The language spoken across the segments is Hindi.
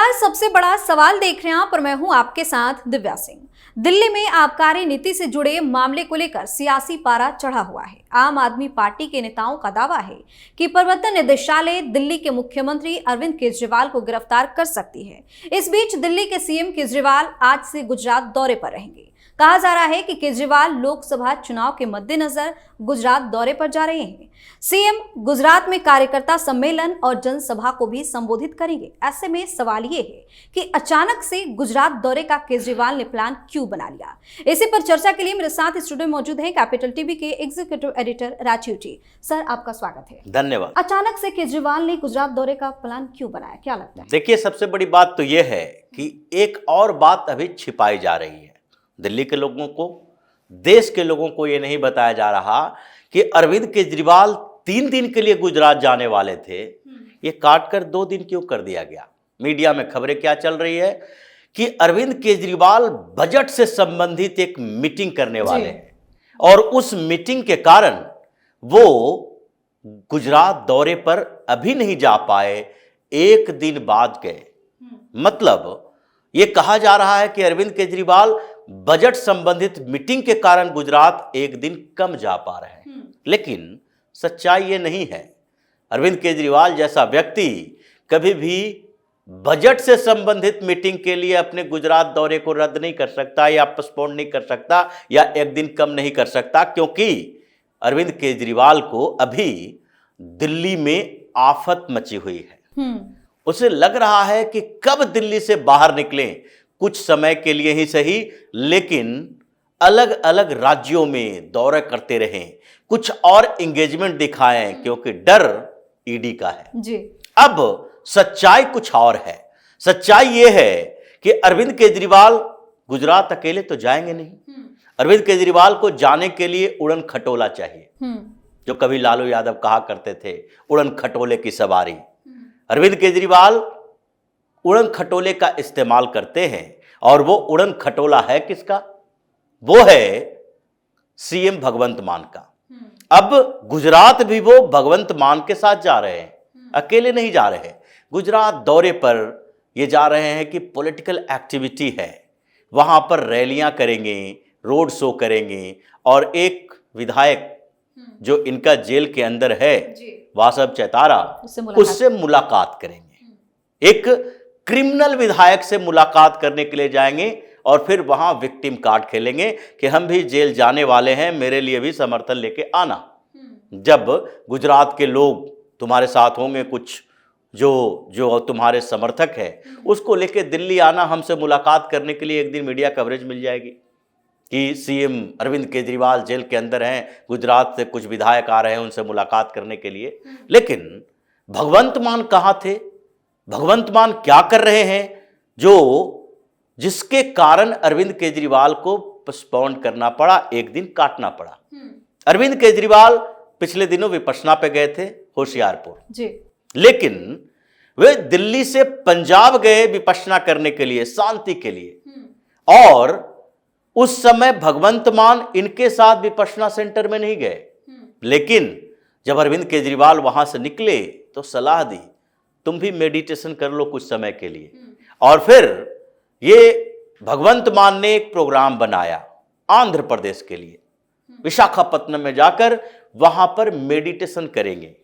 नमस्कार, सबसे बड़ा सवाल देख रहे हैं आप और मैं हूं आपके साथ दिव्या सिंह। दिल्ली में आबकारी नीति से जुड़े मामले को लेकर सियासी पारा चढ़ा हुआ है। आम आदमी पार्टी के नेताओं का दावा है कि प्रवर्तन निदेशालय दिल्ली के मुख्यमंत्री अरविंद केजरीवाल को गिरफ्तार कर सकती है। इस बीच दिल्ली के सीएम केजरीवाल आज से गुजरात दौरे पर रहेंगे। कहा जा रहा है कि केजरीवाल लोकसभा चुनाव के मद्देनजर गुजरात दौरे पर जा रहे हैं। सीएम गुजरात में कार्यकर्ता सम्मेलन और जनसभा को भी संबोधित करेंगे। ऐसे में सवाल ये है कि अचानक से गुजरात दौरे का केजरीवाल ने प्लान क्यों बना लिया। इसी पर चर्चा के लिए मेरे साथ स्टूडियो में मौजूद है कैपिटल टीवी के एग्जीक्यूटिव एडिटर राजीव जी। सर, आपका स्वागत है। धन्यवाद। अचानक से केजरीवाल ने गुजरात दौरे का प्लान क्यों बनाया, क्या लगता है? देखिए, सबसे बड़ी बात तो यह है कि एक और बात अभी छिपाई जा रही है। दिल्ली के लोगों को, देश के लोगों को यह नहीं बताया जा रहा कि अरविंद केजरीवाल 3 दिन के लिए गुजरात जाने वाले थे। ये काट कर 2 दिन क्यों कर दिया गया? मीडिया में खबरें क्या चल रही है कि अरविंद केजरीवाल बजट से संबंधित एक मीटिंग करने वाले हैं और उस मीटिंग के कारण वो गुजरात दौरे पर अभी नहीं जा पाए, 1 दिन बाद गए। मतलब ये कहा जा रहा है कि अरविंद केजरीवाल बजट संबंधित मीटिंग के कारण गुजरात 1 दिन कम जा पा रहे हैं, लेकिन सच्चाई ये नहीं है। अरविंद केजरीवाल जैसा व्यक्ति कभी भी बजट से संबंधित मीटिंग के लिए अपने गुजरात दौरे को रद्द नहीं कर सकता या पोस्टपोन नहीं कर सकता या 1 दिन कम नहीं कर सकता, क्योंकि अरविंद केजरीवाल को अभी दिल्ली में आफत मची हुई है। उसे लग रहा है कि कब दिल्ली से बाहर निकलें, कुछ समय के लिए ही सही, लेकिन अलग अलग राज्यों में दौरे करते रहें, कुछ और एंगेजमेंट दिखाएं, क्योंकि डर ईडी का है जी। अब सच्चाई कुछ और है। सच्चाई यह है कि अरविंद केजरीवाल गुजरात अकेले तो जाएंगे नहीं। अरविंद केजरीवाल को जाने के लिए उड़न खटोला चाहिए, जो कभी लालू यादव कहा करते थे, उड़न खटोले की सवारी। अरविंद केजरीवाल उड़न खटोले का इस्तेमाल करते हैं और वो उड़न खटोला है किसका? वो है सीएम भगवंत मान का। अब गुजरात भी वो भगवंत मान के साथ जा रहे हैं, अकेले नहीं जा रहे। गुजरात दौरे पर ये जा रहे हैं कि पॉलिटिकल एक्टिविटी है, वहां पर रैलियां करेंगे, रोड शो करेंगे और एक विधायक जो इनका जेल के अंदर है, वासव चैतारा, उससे मुलाकात करेंगे। एक क्रिमिनल विधायक से मुलाकात करने के लिए जाएंगे और फिर वहां विक्टिम कार्ड खेलेंगे कि हम भी जेल जाने वाले हैं, मेरे लिए भी समर्थन लेके आना। जब गुजरात के लोग तुम्हारे साथ होंगे, कुछ जो तुम्हारे समर्थक है, उसको लेके दिल्ली आना, हमसे मुलाकात करने के लिए 1 दिन मीडिया कवरेज मिल जाएगी कि सीएम अरविंद केजरीवाल जेल के अंदर हैं, गुजरात से कुछ विधायक आ रहे हैं उनसे मुलाकात करने के लिए। लेकिन भगवंत मान कहाँ थे? भगवंत मान क्या कर रहे हैं जिसके कारण अरविंद केजरीवाल को पोस्टपोन करना पड़ा, 1 दिन काटना पड़ा। अरविंद केजरीवाल पिछले दिनों विपश्यना पे गए थे, होशियारपुर जी, लेकिन वे दिल्ली से पंजाब गए विपश्यना करने के लिए, शांति के लिए। और उस समय भगवंत मान इनके साथ विपश्यना सेंटर में नहीं गए, लेकिन जब अरविंद केजरीवाल वहां से निकले तो सलाह दी, तुम भी मेडिटेशन कर लो कुछ समय के लिए। और फिर ये भगवंत मान ने एक प्रोग्राम बनाया आंध्र प्रदेश के लिए, विशाखापत्तनम में जाकर वहां पर मेडिटेशन करेंगे।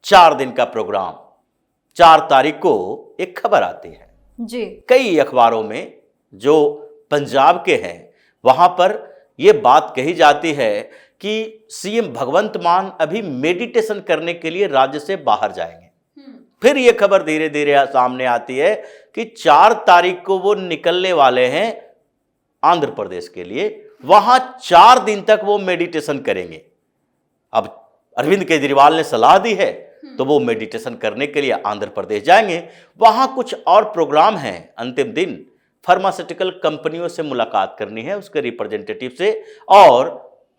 4 दिन का प्रोग्राम। 4 तारीख को एक खबर आती है जी, कई अखबारों में जो पंजाब के हैं, वहां पर यह बात कही जाती है कि सीएम भगवंत मान अभी मेडिटेशन करने के लिए राज्य से बाहर जाएंगे। फिर यह खबर धीरे धीरे सामने आती है कि 4 तारीख को वो निकलने वाले हैं आंध्र प्रदेश के लिए, वहां 4 दिन तक वो मेडिटेशन करेंगे। अब अरविंद केजरीवाल ने सलाह दी है तो वो मेडिटेशन करने के लिए आंध्र प्रदेश जाएंगे। वहां कुछ और प्रोग्राम हैं। अंतिम दिन फार्मास्यूटिकल कंपनियों से मुलाकात करनी है, उसके रिप्रेजेंटेटिव से, और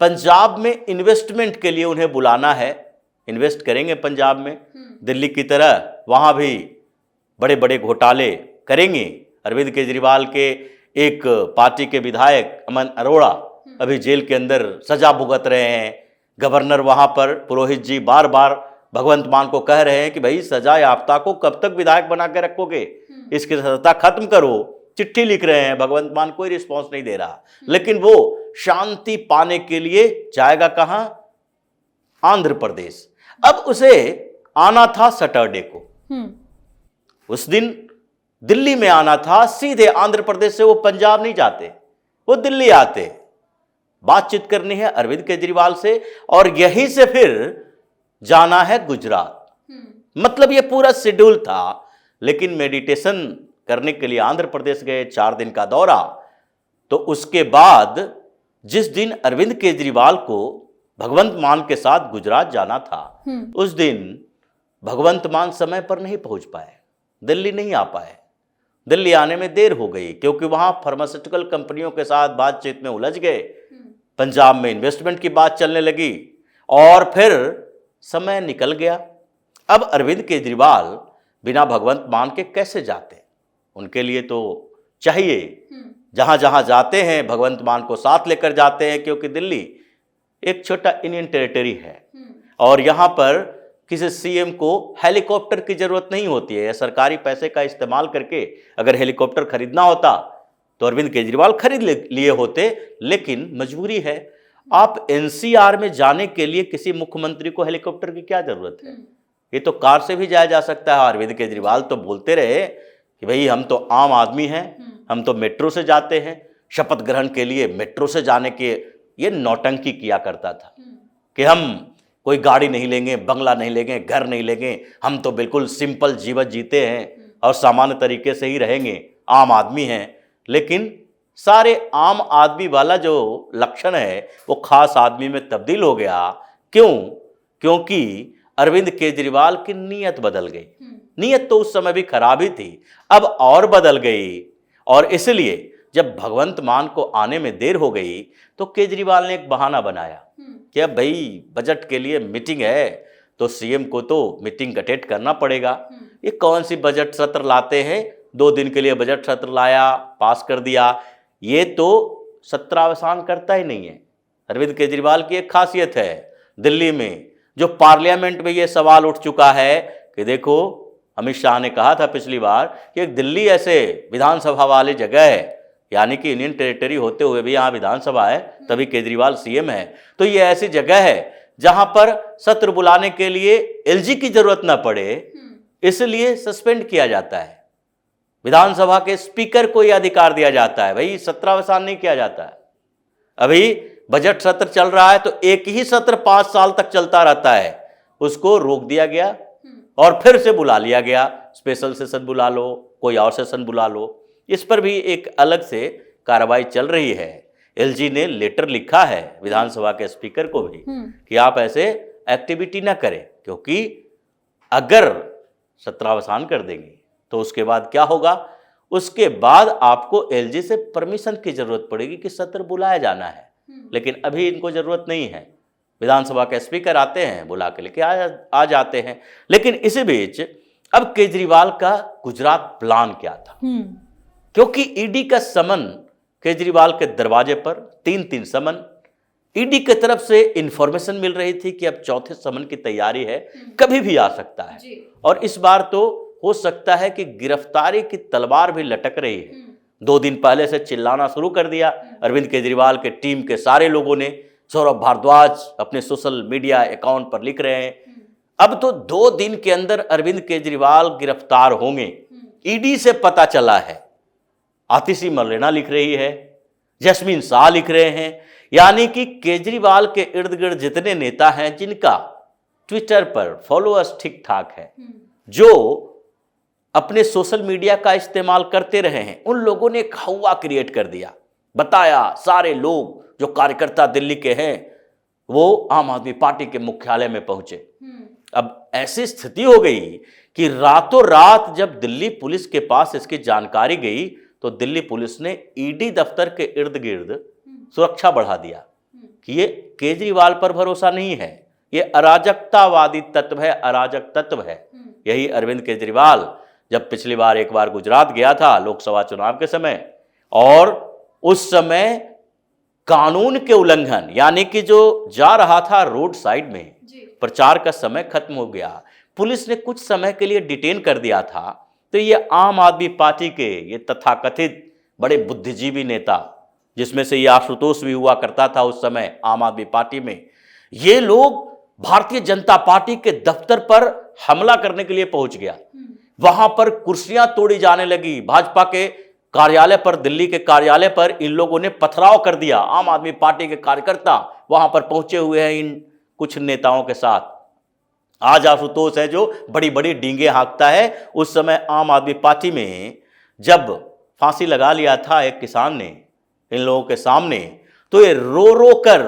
पंजाब में इन्वेस्टमेंट के लिए उन्हें बुलाना है। इन्वेस्ट करेंगे पंजाब में, दिल्ली की तरह वहां भी बड़े बड़े घोटाले करेंगे। अरविंद केजरीवाल के एक पार्टी के विधायक अमन अरोड़ा अभी जेल के अंदर सजा भुगत रहे हैं। गवर्नर वहां पर पुरोहित जी बार बार भगवंत मान को कह रहे हैं कि भाई सजा याफ्ता को कब तक विधायक बना के रखोगे, इसकी सजा खत्म करो। चिट्ठी लिख रहे हैं, भगवंत मान कोई रिस्पॉन्स नहीं दे रहा, लेकिन वो शांति पाने के लिए जाएगा कहां? आंध्र प्रदेश। अब उसे आना था सैटरडे को, उस दिन दिल्ली में आना था, सीधे आंध्र प्रदेश से वो पंजाब नहीं जाते, वो दिल्ली आते, बातचीत करनी है अरविंद केजरीवाल से, और यहीं से फिर जाना है गुजरात। मतलब ये पूरा शेड्यूल था। लेकिन मेडिटेशन करने के लिए आंध्र प्रदेश गए, 4 दिन का दौरा। तो उसके बाद जिस दिन अरविंद केजरीवाल को भगवंत मान के साथ गुजरात जाना था, उस दिन भगवंत मान समय पर नहीं पहुंच पाए, दिल्ली नहीं आ पाए। दिल्ली आने में देर हो गई क्योंकि वहां फार्मास्यूटिकल कंपनियों के साथ बातचीत में उलझ गए, पंजाब में इन्वेस्टमेंट की बात चलने लगी और फिर समय निकल गया। अब अरविंद केजरीवाल बिना भगवंत मान के कैसे जाते? उनके लिए तो चाहिए, जहां जहां जाते हैं भगवंत मान को साथ लेकर जाते हैं, क्योंकि दिल्ली एक छोटा इंडियन टेरिटरी है और यहां पर किसी सीएम को हेलीकॉप्टर की जरूरत नहीं होती है। सरकारी पैसे का इस्तेमाल करके अगर हेलीकॉप्टर खरीदना होता तो अरविंद केजरीवाल खरीद लिए होते, लेकिन मजबूरी है। आप एनसीआर में जाने के लिए किसी मुख्यमंत्री को हेलीकॉप्टर की क्या जरूरत है? ये तो कार से भी जाया जा सकता है। अरविंद केजरीवाल तो बोलते रहे कि भाई हम तो आम आदमी हैं, हम तो मेट्रो से जाते हैं, शपथ ग्रहण के लिए मेट्रो से जाने के ये नौटंकी किया करता था कि हम कोई गाड़ी नहीं लेंगे, बंगला नहीं लेंगे, घर नहीं लेंगे, हम तो बिल्कुल सिंपल जीवन जीते हैं और सामान्य तरीके से ही रहेंगे, आम आदमी हैं। लेकिन सारे आम आदमी वाला जो लक्षण है वो खास आदमी में तब्दील हो गया। क्यों? क्योंकि अरविंद केजरीवाल की नीयत बदल गई। नीयत तो उस समय भी खराब ही थी, अब और बदल गई। और इसलिए जब भगवंत मान को आने में देर हो गई तो केजरीवाल ने एक बहाना बनाया कि अब भाई बजट के लिए मीटिंग है तो सीएम को तो मीटिंग अटेंड करना पड़ेगा। ये कौन सी बजट सत्र लाते हैं? 2 दिन के लिए बजट सत्र लाया, पास कर दिया। ये तो सत्रावसान करता ही नहीं है। अरविंद केजरीवाल की एक खासियत है, दिल्ली में जो पार्लियामेंट में ये सवाल उठ चुका है कि देखो, अमित शाह ने कहा था पिछली बार कि एक दिल्ली ऐसे विधानसभा वाली जगह है, यानी कि इंडियन टेरिटरी होते हुए भी यहाँ विधानसभा है, तभी केजरीवाल सीएम है। तो ये ऐसी जगह है जहां पर सत्र बुलाने के लिए एलजी की जरूरत ना पड़े, इसलिए सस्पेंड किया जाता है। विधानसभा के स्पीकर को यह अधिकार दिया जाता है, भाई सत्रावसान नहीं किया जाता है। अभी बजट सत्र चल रहा है तो एक ही सत्र 5 साल तक चलता रहता है, उसको रोक दिया गया और फिर से बुला लिया गया। स्पेशल सेशन बुला लो, कोई और सेशन बुला लो। इस पर भी एक अलग से कार्रवाई चल रही है। एलजी ने लेटर लिखा है विधानसभा के स्पीकर को भी कि आप ऐसे एक्टिविटी ना करें, क्योंकि अगर सत्रावसान कर देंगे तो उसके बाद क्या होगा? उसके बाद आपको एलजी से परमिशन की जरूरत पड़ेगी कि सत्र बुलाया जाना है। लेकिन अभी इनको जरूरत नहीं है, विधानसभा के स्पीकर आते हैं, बुला के लेके आ जाते हैं। लेकिन इसी बीच अब केजरीवाल का गुजरात प्लान क्या था? क्योंकि ईडी का समन केजरीवाल के दरवाजे पर 3 समन, ईडी की तरफ से इंफॉर्मेशन मिल रही थी कि अब चौथे समन की तैयारी है, कभी भी आ सकता है। और इस बार तो हो सकता है कि गिरफ्तारी की तलवार भी लटक रही है। 2 दिन पहले से चिल्लाना शुरू कर दिया अरविंद केजरीवाल के टीम के सारे लोगों ने। सौरभ भारद्वाज अपने सोशल मीडिया अकाउंट पर लिख रहे हैं अब तो 2 दिन के अंदर अरविंद केजरीवाल गिरफ्तार होंगे। ईडी से पता चला है। आतिशी मरलेना लिख रही है, जैस्मीन शाह लिख रहे हैं, यानी कि केजरीवाल के इर्द गिर्द जितने नेता हैं जिनका ट्विटर पर फॉलोअर्स ठीक ठाक है, जो अपने सोशल मीडिया का इस्तेमाल करते रहे हैं, उन लोगों ने एक हवा क्रिएट कर दिया। बताया सारे लोग जो कार्यकर्ता दिल्ली के हैं वो आम आदमी पार्टी के मुख्यालय में पहुंचे। अब ऐसी स्थिति हो गई कि रातों रात जब दिल्ली पुलिस के पास इसकी जानकारी गई तो दिल्ली पुलिस ने ईडी दफ्तर के इर्द गिर्द सुरक्षा बढ़ा दिया कि ये केजरीवाल पर भरोसा नहीं है, ये अराजकतावादी तत्व है, अराजक तत्व है। यही अरविंद केजरीवाल जब पिछली बार एक बार गुजरात गया था लोकसभा चुनाव के समय, और उस समय कानून के उल्लंघन, यानी कि जो जा रहा था रोड साइड में प्रचार का समय खत्म हो गया, पुलिस ने कुछ समय के लिए डिटेन कर दिया था, तो ये आम आदमी पार्टी के ये तथाकथित बड़े बुद्धिजीवी नेता, जिसमें से ये आशुतोष भी हुआ करता था उस समय आम आदमी पार्टी में, ये लोग भारतीय जनता पार्टी के दफ्तर पर हमला करने के लिए पहुंच गया। वहां पर कुर्सियां तोड़ी जाने लगी, भाजपा के कार्यालय पर, दिल्ली के कार्यालय पर इन लोगों ने पथराव कर दिया। आम आदमी पार्टी के कार्यकर्ता वहां पर पहुंचे हुए हैं इन कुछ नेताओं के साथ। आज आशुतोष है जो बड़ी बड़ी डींगे हाँकता है, उस समय आम आदमी पार्टी में जब फांसी लगा लिया था एक किसान ने इन लोगों के सामने, तो ये रो रो कर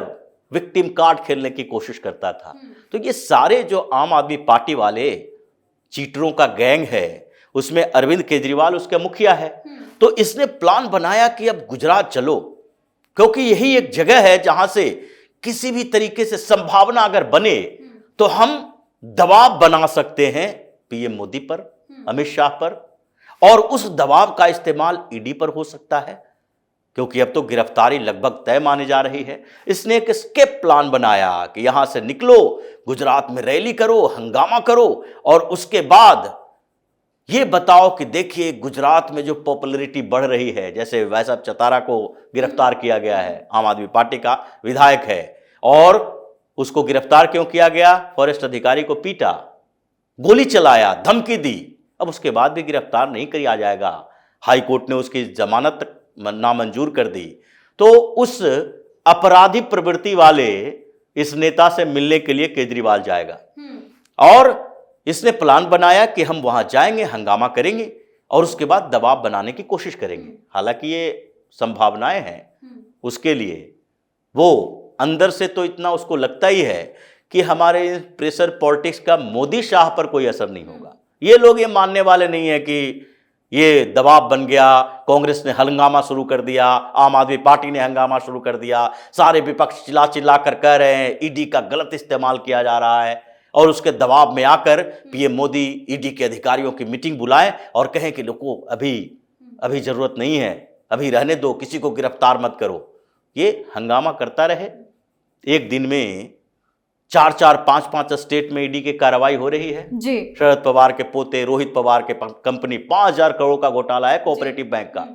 विक्टिम कार्ड खेलने की कोशिश करता था। तो ये सारे जो आम आदमी पार्टी वाले चीटरों का गैंग है, उसमें अरविंद केजरीवाल उसके मुखिया है। तो इसने प्लान बनाया कि अब गुजरात चलो, क्योंकि यही एक जगह है जहां से किसी भी तरीके से संभावना अगर बने तो हम दबाव बना सकते हैं पीएम मोदी पर, अमित शाह पर, और उस दबाव का इस्तेमाल ईडी पर हो सकता है, क्योंकि अब तो गिरफ्तारी लगभग तय मानी जा रही है। इसने एक एस्केप प्लान बनाया कि यहां से निकलो, गुजरात में रैली करो, हंगामा करो, और उसके बाद ये बताओ कि देखिए गुजरात में जो पॉपुलैरिटी बढ़ रही है, जैसे वैशव चतारा को गिरफ्तार किया गया है, आम आदमी पार्टी का विधायक है, और उसको गिरफ्तार क्यों किया गया? फॉरेस्ट अधिकारी को पीटा, गोली चलाया, धमकी दी, अब उसके बाद भी गिरफ्तार नहीं किया जाएगा। हाई कोर्ट ने उसकी जमानत नामंजूर कर दी। तो उस अपराधी प्रवृत्ति वाले इस नेता से मिलने के लिए केजरीवाल जाएगा, और इसने प्लान बनाया कि हम वहां जाएंगे, हंगामा करेंगे और उसके बाद दबाव बनाने की कोशिश करेंगे। हालांकि ये संभावनाएं हैं उसके लिए, वो अंदर से तो इतना उसको लगता ही है कि हमारे प्रेशर पॉलिटिक्स का मोदी शाह पर कोई असर नहीं होगा। ये लोग ये मानने वाले नहीं है कि ये दबाव बन गया, कांग्रेस ने हंगामा शुरू कर दिया, आम आदमी पार्टी ने हंगामा शुरू कर दिया, सारे विपक्ष चिल्ला चिल्ला कर कह रहे हैं ईडी का गलत इस्तेमाल किया जा रहा है, और उसके दबाव में आकर पीएम मोदी ईडी के अधिकारियों की मीटिंग बुलाएं और कहें कि लोगों अभी जरूरत नहीं है, अभी रहने दो, किसी को गिरफ्तार मत करो। ये हंगामा करता रहे। एक दिन में 4-4, 5-5 स्टेट में ईडी की कार्रवाई हो रही है जी। शरद पवार के पोते रोहित पवार के कंपनी 5,000 करोड़ का घोटाला है कोऑपरेटिव बैंक का,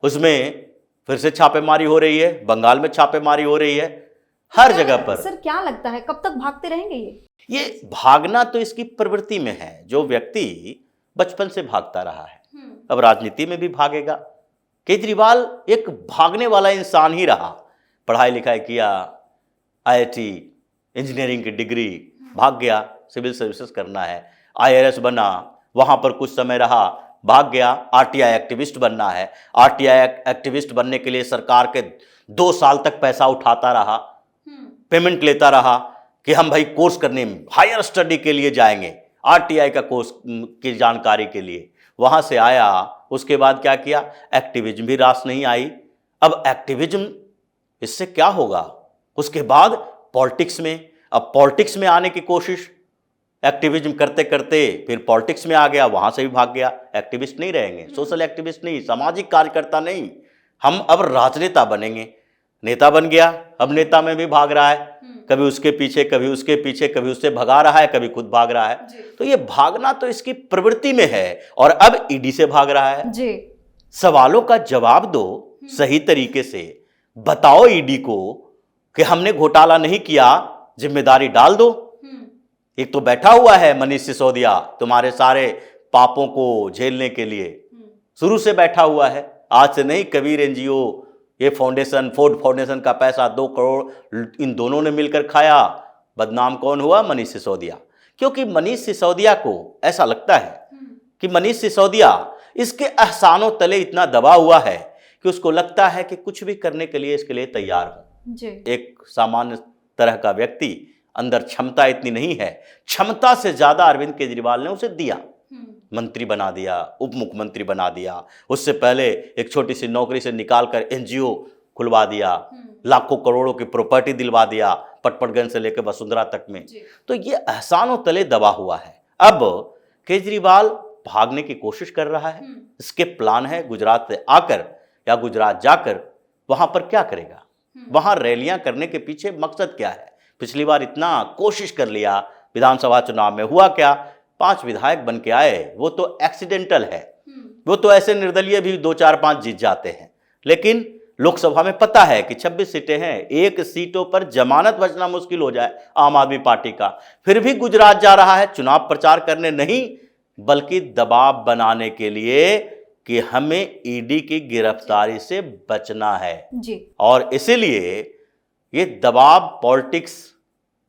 उसमें फिर से छापेमारी हो रही है, बंगाल में छापेमारी हो रही है, हर जगह पर। सर क्या लगता है कब तक भागते रहेंगे ये भागना तो इसकी प्रवृत्ति में है, जो व्यक्ति बचपन से भागता रहा है अब राजनीति में भी भागेगा। केजरीवाल एक भागने वाला इंसान ही रहा, पढ़ाई लिखाई किया, आईआईटी इंजीनियरिंग की डिग्री, भाग गया, सिविल सर्विसेज करना है, आईआरएस बना, वहां पर कुछ समय रहा, भाग गया, आरटीआई एक्टिविस्ट बनना है, आरटीआई एक्टिविस्ट बनने के लिए सरकार के 2 साल तक पैसा उठाता रहा, पेमेंट लेता रहा कि हम भाई कोर्स करने, हायर स्टडी के लिए जाएंगे, आरटीआई का कोर्स की जानकारी के लिए। वहां से आया, उसके बाद क्या किया, एक्टिविज्म भी रास नहीं आई। अब एक्टिविज्म, इससे क्या होगा? उसके बाद पॉलिटिक्स में, अब पॉलिटिक्स में आने की कोशिश, एक्टिविज्म करते करते फिर पॉलिटिक्स में आ गया, वहां से भी भाग गया। एक्टिविस्ट नहीं रहेंगे, सोशल एक्टिविस्ट नहीं, सामाजिक कार्यकर्ता नहीं, हम अब राजनेता बनेंगे। नेता बन गया, अब नेता में भी भाग रहा है, कभी उसके पीछे, कभी उसके पीछे, कभी उससे भगा रहा है, कभी खुद भाग रहा है। तो ये भागना तो इसकी प्रवृत्ति में है, और अब ईडी से भाग रहा है जी। सवालों का जवाब दो सही तरीके से, बताओ ईडी को कि हमने घोटाला नहीं किया, जिम्मेदारी डाल दो। एक तो बैठा हुआ है मनीष सिसोदिया तुम्हारे सारे पापों को झेलने के लिए, शुरू से बैठा हुआ है, आज से नहीं। कबीर एनजीओ, ये फाउंडेशन, फोर्ड फाउंडेशन का पैसा 2 करोड़ इन दोनों ने मिलकर खाया। बदनाम कौन हुआ? मनीष सिसोदिया। क्योंकि मनीष सिसोदिया को ऐसा लगता है कि मनीष सिसोदिया इसके एहसानों तले इतना दबा हुआ है कि उसको लगता है कि कुछ भी करने के लिए इसके लिए तैयार हो। एक सामान्य तरह का व्यक्ति, अंदर क्षमता इतनी नहीं है, क्षमता से ज्यादा अरविंद केजरीवाल ने उसे दिया, मंत्री बना दिया, उप मुख्यमंत्री बना दिया, उससे पहले एक छोटी सी नौकरी से निकालकर एनजीओ खुलवा दिया, लाखों करोड़ों की प्रॉपर्टी दिलवा दिया, पटपड़गंज से लेकर वसुंधरा तक में। तो ये एहसानों तले दबा हुआ है। अब केजरीवाल भागने की कोशिश कर रहा है, इसके प्लान है गुजरात से आकर या गुजरात जाकर वहां पर क्या करेगा, वहां रैलियां करने के पीछे मकसद क्या है, पिछली बार इतना कोशिश कर लिया विधानसभा चुनाव में, हुआ क्या? 5 विधायक बन के आए, वो तो एक्सीडेंटल है, वो तो ऐसे निर्दलीय भी 2, 4, 5 जीत जाते हैं। लेकिन लोकसभा में पता है कि 26 सीटें हैं, एक सीटों पर जमानत बचना मुश्किल हो जाए आम आदमी पार्टी का, फिर भी गुजरात जा रहा है चुनाव प्रचार करने, नहीं बल्कि दबाव बनाने के लिए कि हमें ईडी की गिरफ्तारी से बचना है जी। और इसीलिए ये दबाव पॉलिटिक्स,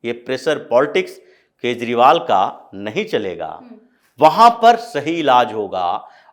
ये प्रेशर पॉलिटिक्स केजरीवाल का नहीं चलेगा। वहां पर सही इलाज होगा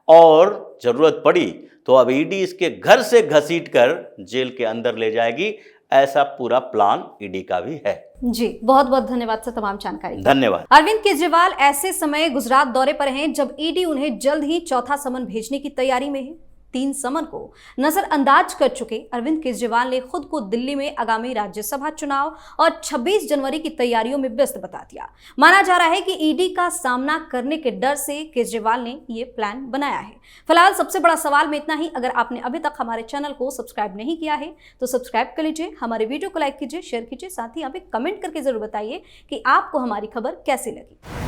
और जरूरत पड़ी तो अब ईडी इसके घर से घसीट कर जेल के अंदर ले जाएगी, ऐसा पूरा प्लान ईडी का भी है। जी, बहुत बहुत धन्यवाद सर तमाम जानकारी। धन्यवाद। अरविंद केजरीवाल ऐसे समय गुजरात दौरे पर हैं जब ईडी उन्हें जल्द ही चौथा समन भेजने की तैयारी में है। 3 समन को नजरअंदाज कर चुके अरविंद केजरीवाल ने खुद को दिल्ली में आगामी राज्यसभा चुनाव और 26 जनवरी की तैयारियों में व्यस्त बता दिया। माना जा रहा है कि ईडी का सामना करने के डर से केजरीवाल ने ये प्लान बनाया है। फिलहाल सबसे बड़ा सवाल में इतना ही। अगर आपने अभी तक हमारे चैनल को सब्सक्राइब नहीं किया है तो सब्सक्राइब कर लीजिए, हमारे वीडियो को लाइक कीजिए, शेयर कीजिए, साथ ही यहाँ पे कमेंट करके जरूर बताइए कि आपको हमारी खबर कैसी लगी।